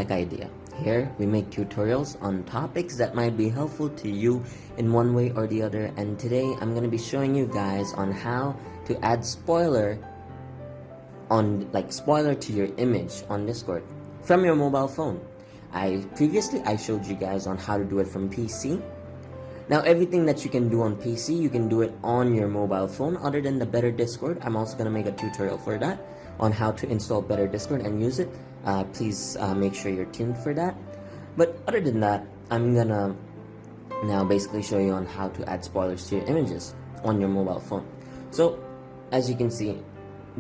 Tech Idea. Here, we make tutorials on topics that might be helpful to you in one way or the other, and today I'm going to be showing you guys on how to add spoiler to your image on Discord from your mobile phone. Previously I showed you guys on how to do it from PC. Now everything that you can do on PC, you can do it on your mobile phone other than the Better Discord. I'm also going to make a tutorial for that on how to install Better Discord and use it. Please make sure you're tuned for that. But other than that, I'm going to now basically show you on how to add spoilers to your images on your mobile phone. So as you can see,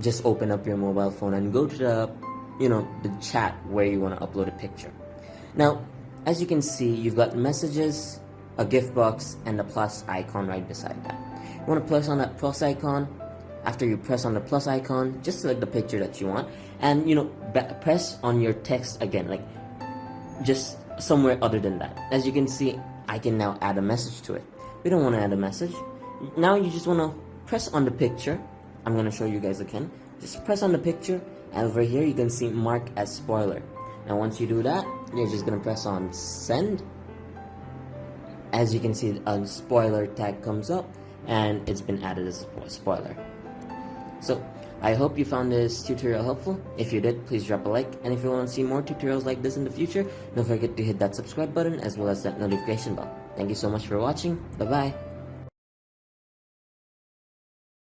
just open up your mobile phone and go to the chat where you want to upload a picture. Now as you can see, you've got messages, a gift box, and a plus icon right beside that. You want to press on that plus icon. After you press on the plus icon, just select the picture that you want, and press on your text again, like just somewhere other than that. As you can see, I can now add a message to it. We don't want to add a message. Now you just want to press on the picture. I'm going to show you guys again. Just press on the picture, and over here you can see mark as spoiler. Now once you do that, you're just going to press on send. As you can see, a spoiler tag comes up and it's been added as a spoiler. So I hope you found this tutorial helpful. If you did, please drop a like, and if you want to see more tutorials like this in the future, don't forget to hit that subscribe button as well as that notification bell. Thank you so much for watching. Bye bye.